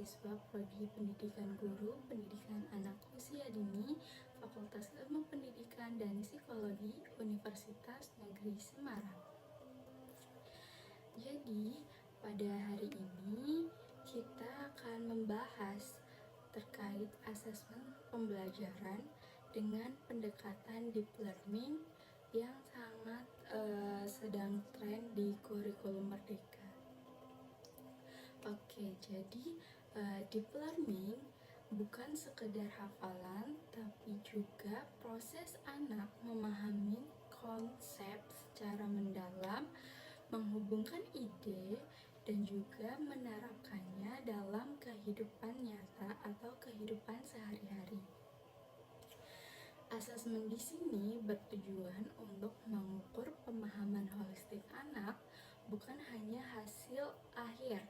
mahasiswa Prodi Pendidikan Guru, Pendidikan Anak Usia Dini, Fakultas Ilmu Pendidikan dan Psikologi, Universitas Negeri Semarang. Jadi, pada hari ini kita akan membahas terkait asesmen pembelajaran dengan pendekatan deep learning yang sangat sedang tren di kurikulum Merdeka. Oke, jadi deep learning bukan sekedar hafalan, tapi juga proses anak memahami konsep secara mendalam, menghubungkan ide, dan juga menerapkannya dalam kehidupan nyata atau kehidupan sehari-hari. Asesmen di sini bertujuan untuk mengukur pemahaman holistik anak, bukan hanya hasil akhir.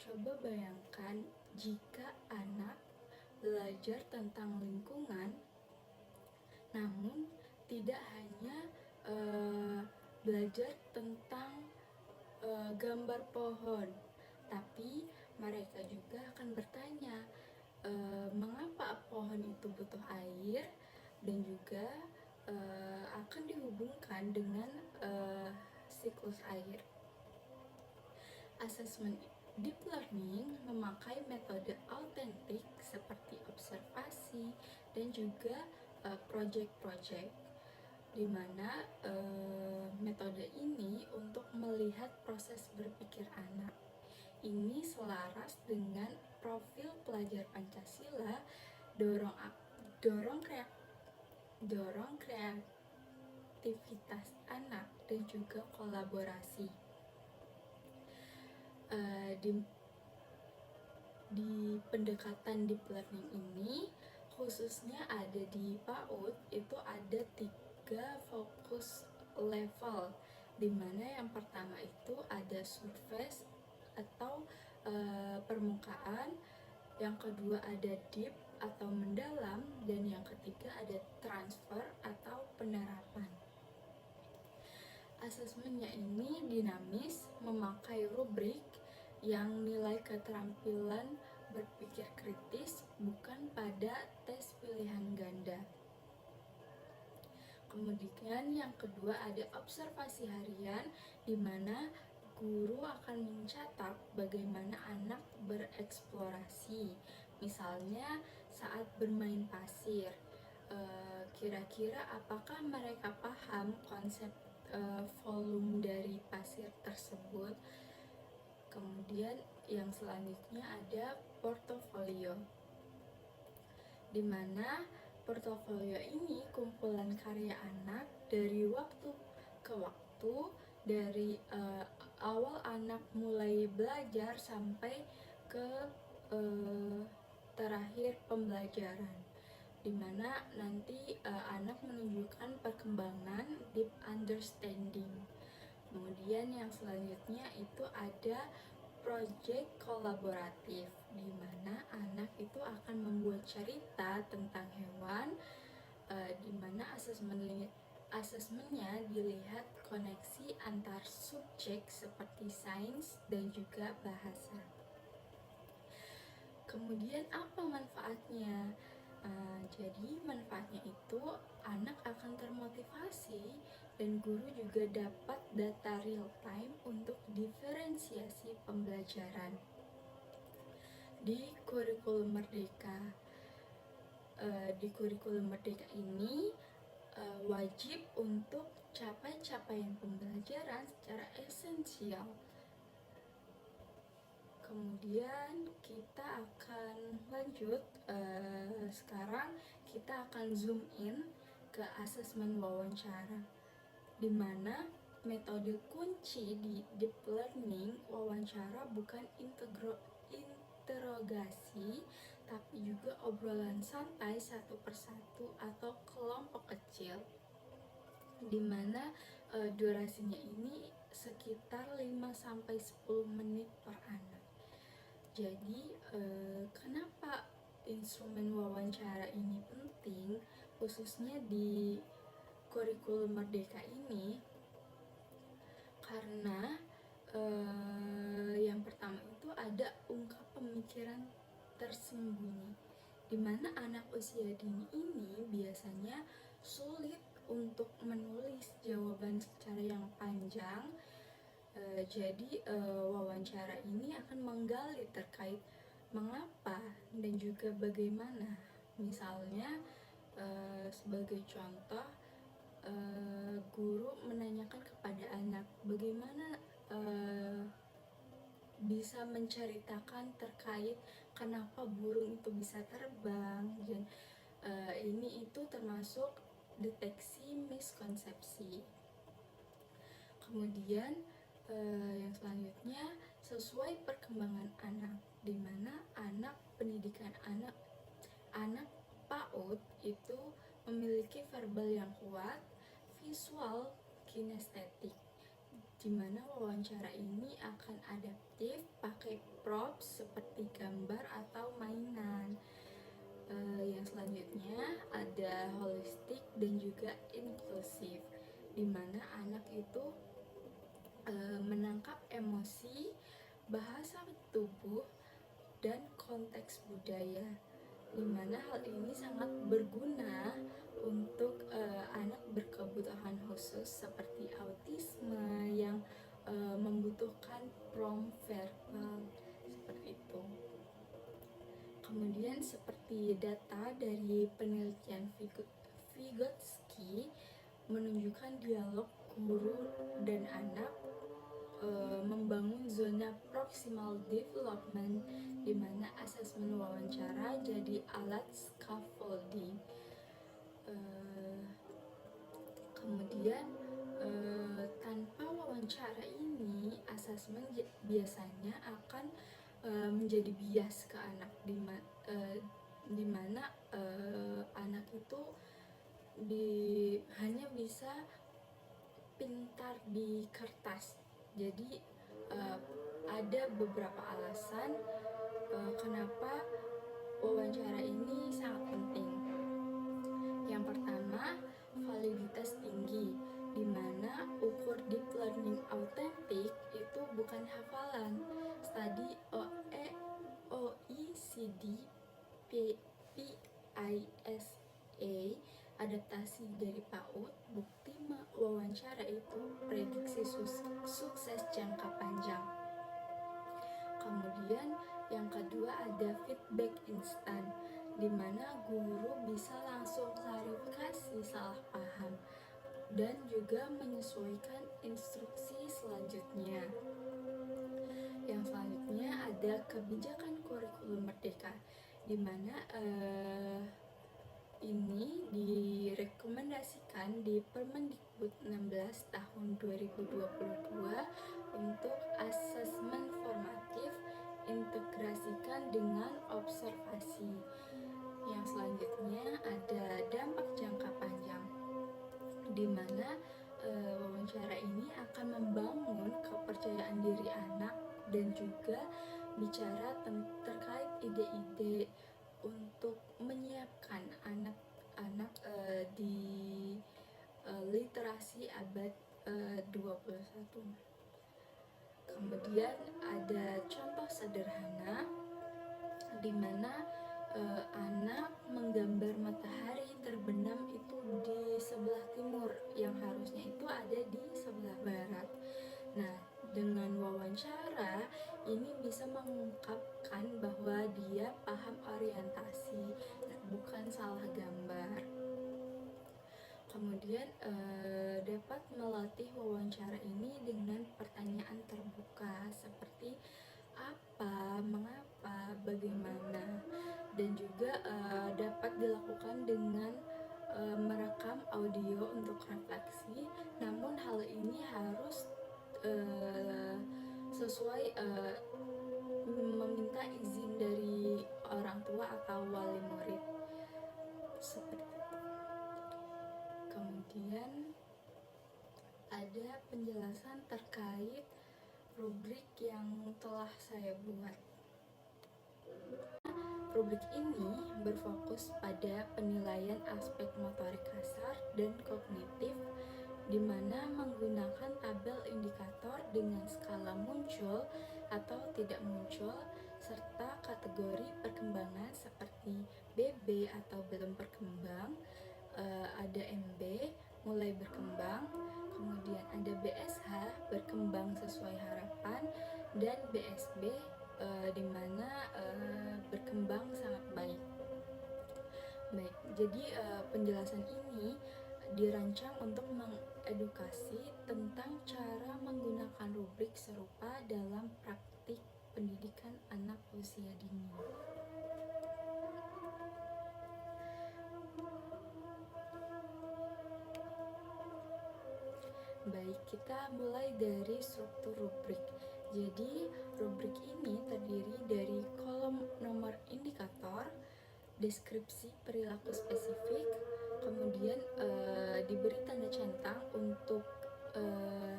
Coba bayangkan jika anak belajar tentang lingkungan, namun tidak hanya belajar tentang gambar pohon, tapi mereka juga akan bertanya mengapa pohon itu butuh air, dan juga akan dihubungkan dengan siklus air. Asesmen deep learning memakai metode autentik seperti observasi dan juga project-project, di mana metode ini untuk melihat proses berpikir anak. Ini selaras dengan profil pelajar Pancasila, dorong kreativitas anak, dan juga kolaborasi. Di pendekatan deep learning ini, khususnya ada di PAUD, itu ada 3 fokus level, dimana yang pertama itu ada surface atau permukaan, yang kedua ada deep atau mendalam, dan yang ketiga ada transfer atau penerapan. Asesmennya ini dinamis, memakai rubrik yang nilai keterampilan berpikir kritis, bukan pada tes pilihan ganda. Kemudian yang kedua ada observasi harian, di mana guru akan mencatat bagaimana anak bereksplorasi. Misalnya saat bermain pasir, kira-kira apakah mereka paham konsep volume dari pasir tersebut. Kemudian yang selanjutnya ada portofolio, di mana portofolio ini kumpulan karya anak dari waktu ke waktu, dari awal anak mulai belajar sampai ke terakhir pembelajaran, di mana nanti anak menunjukkan perkembangan deep understanding. Kemudian yang selanjutnya itu ada project kolaboratif, di mana anak itu akan membuat cerita tentang hewan, di mana asesmennya dilihat koneksi antar subjek seperti sains dan juga bahasa. Kemudian apa manfaatnya? Jadi manfaatnya itu anak akan termotivasi, dan guru juga dapat data real time untuk diferensiasi pembelajaran. Di kurikulum Merdeka, ini wajib untuk capaian pembelajaran secara esensial. Kemudian kita akan lanjut, sekarang kita akan zoom in ke asesmen wawancara, di mana metode kunci di deep learning wawancara bukan interogasi, tapi juga obrolan santai satu persatu atau kelompok kecil, di mana durasinya ini sekitar 5-10 menit per anak. Jadi kenapa instrumen wawancara ini penting, khususnya di kurikulum Merdeka ini? Karena yang pertama itu ada ungkap pemikiran pemikiran tersembunyi, di mana anak usia dini ini biasanya sulit untuk menulis jawaban secara yang panjang. Jadi wawancara ini akan menggali terkait mengapa dan juga bagaimana. Misalnya sebagai contoh, guru menanyakan kepada anak bagaimana bisa menceritakan terkait kenapa burung itu bisa terbang, dan ini itu termasuk deteksi miskonsepsi. Kemudian yang selanjutnya, sesuai perkembangan anak, di mana pendidikan anak PAUD itu memiliki verbal yang kuat, visual, kinestetik, di mana wawancara ini akan adaptif, pakai props seperti gambar atau mainan. Yang selanjutnya ada holistik dan juga inklusif, di mana anak itu menangkap emosi, bahasa tubuh, dan konteks budaya, di mana hal ini sangat berguna untuk anak berkebutuhan khusus seperti autisme yang membutuhkan prompt verbal seperti itu. Kemudian seperti data dari penelitian Vygotsky menunjukkan dialog guru dan anak membangun zona proximal development, di mana asesmen wawancara jadi alat scaffolding. Kemudian tanpa wawancara ini, asesmen biasanya akan menjadi bias ke anak, di mana anak itu hanya bisa pintar di kertas. Jadi ada beberapa alasan kenapa wawancara ini sangat penting. Yang pertama, validitas tinggi, di mana ukur deep learning autentik itu bukan hafalan. Studi OECD PISA adaptasi dari PAUD, bukti wawancara itu prediksi sukses jangka panjang. Kemudian yang kedua ada feedback instan, di mana guru bisa langsung klarifikasi salah paham dan juga menyesuaikan instruksi selanjutnya. Yang selanjutnya ada kebijakan kurikulum merdeka, di mana ini direkomendasikan di Permendikbud 16 tahun 2022 untuk asesmen formatif integrasikan dengan observasi. Yang selanjutnya ada dampak jangka panjang, di mana wawancara ini akan membangun kepercayaan diri anak dan juga bicara terkait ide-ide untuk menyiapkan anak-anak di literasi abad 21. Kemudian ada contoh sederhana, di mana anak menggambar matahari terbenam itu di sebelah timur, yang harusnya itu ada di sebelah barat. Nah, dengan wawancara ini bisa mengungkapkan bahwa dia paham orientasi, bukan salah gambar. Kemudian dapat melatih wawancara ini dengan pertanyaan terbuka seperti apa, mengapa, bagaimana, dan juga dapat dilakukan dengan merekam audio untuk refleksi. Namun hal ini harus sesuai meminta izin dari orang tua atau wali murid seperti itu. Kemudian ada penjelasan terkait rubrik yang telah saya buat. Rubrik ini berfokus pada penilaian aspek motorik kasar dan kognitif, di mana menggunakan tabel indikator dengan skala muncul atau tidak muncul, serta kategori perkembangan seperti BB atau belum berkembang, ada MB mulai berkembang, kemudian ada BSH berkembang sesuai harapan, dan BSB di mana berkembang sangat baik. Baik, jadi penjelasan ini dirancang untuk mengedukasi tentang cara menggunakan rubrik serupa dalam praktik pendidikan anak usia dini. Baik, kita mulai dari struktur rubrik. Jadi, rubrik ini terdiri dari kolom nomor indikator, deskripsi perilaku spesifik, kemudian diberi tanda centang untuk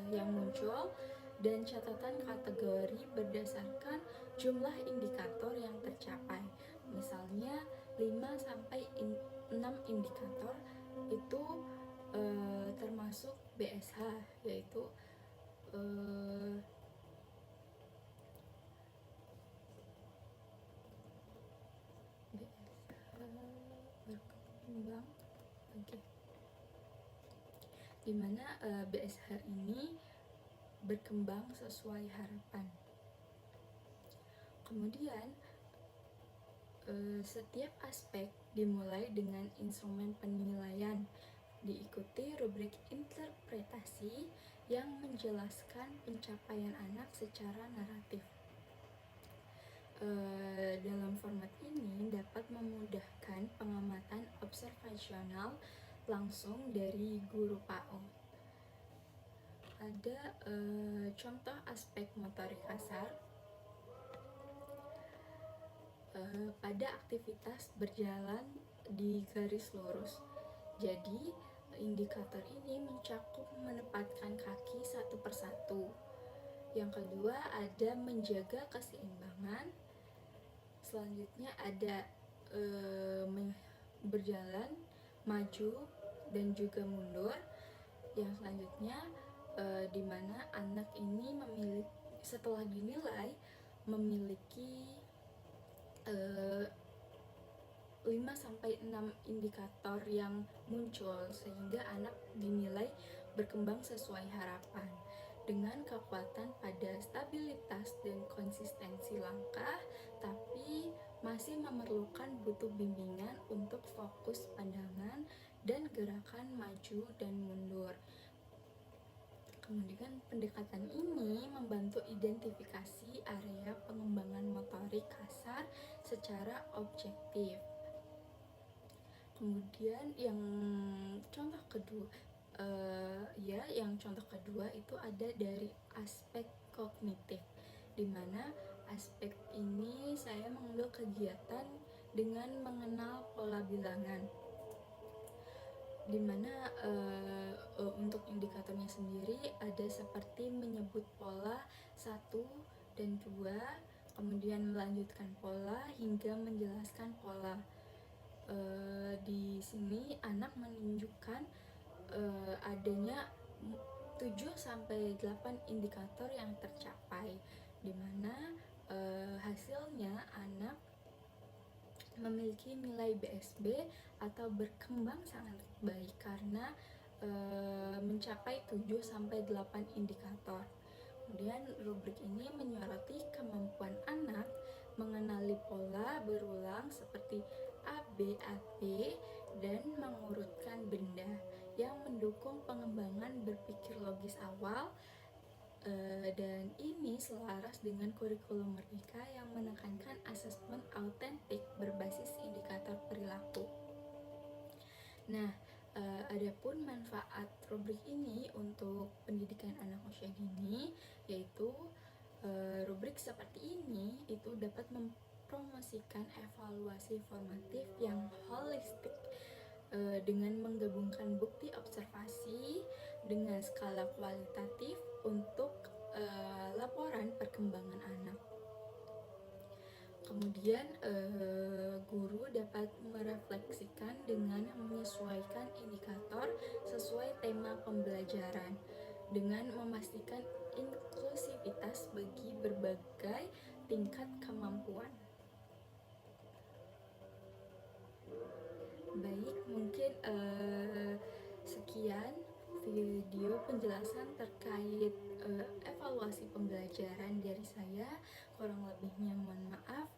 yang muncul, dan catatan kategori berdasarkan jumlah indikator yang tercapai. Misalnya 5-6 indikator itu termasuk BSH, yaitu berkembang, dimana BSH ini berkembang sesuai harapan. Kemudian setiap aspek dimulai dengan instrumen penilaian, diikuti rubrik interpretasi yang menjelaskan pencapaian anak secara naratif. Dalam format ini dapat memudahkan pengamatan observasional langsung dari guru PAUD. Ada contoh aspek motorik kasar pada aktivitas berjalan di garis lurus. Jadi indikator ini mencakup menempatkan kaki satu persatu. Yang kedua ada menjaga keseimbangan. Selanjutnya ada berjalan, maju, dan juga mundur. Yang selanjutnya di mana anak ini setelah dinilai memiliki 5-6 indikator yang muncul, sehingga anak dinilai berkembang sesuai harapan dengan kekuatan pada stabilitas dan konsistensi langkah, tapi masih memerlukan butuh bimbingan untuk fokus pandangan dan gerakan maju dan mundur. Kemudian pendekatan ini membantu identifikasi area pengembangan motorik kasar secara objektif. Kemudian yang contoh kedua itu ada dari aspek kognitif, di mana aspek ini saya mengambil kegiatan dengan mengenal pola bilangan, di mana untuk indikatornya sendiri ada seperti menyebut pola 1 dan 2, kemudian melanjutkan pola hingga menjelaskan pola. Di sini anak menunjukkan adanya 7-8 indikator yang tercapai, di mana hasilnya anak memiliki nilai BSB atau berkembang sangat baik karena mencapai 7-8 indikator. Kemudian rubrik ini menyoroti kemampuan anak mengenali pola berulang seperti ABAB dan mengurutkan benda yang mendukung pengembangan berpikir logis awal, dan ini selaras dengan kurikulum Merdeka yang menekankan asesmen autentik berbasis indikator perilaku. Nah, adapun manfaat rubrik ini untuk pendidikan anak usia dini, yaitu rubrik seperti ini itu dapat mempromosikan evaluasi formatif yang holistik dengan menggabungkan bukti observasi dengan skala kualitatif untuk laporan perkembangan anak. Kemudian guru dapat merefleksikan dengan menyesuaikan indikator sesuai tema pembelajaran dengan memastikan inklusivitas bagi berbagai tingkat kemampuan. Baik, mungkin sekian video penjelasan terkait evaluasi pembelajaran dari saya. Kurang lebihnya mohon maaf.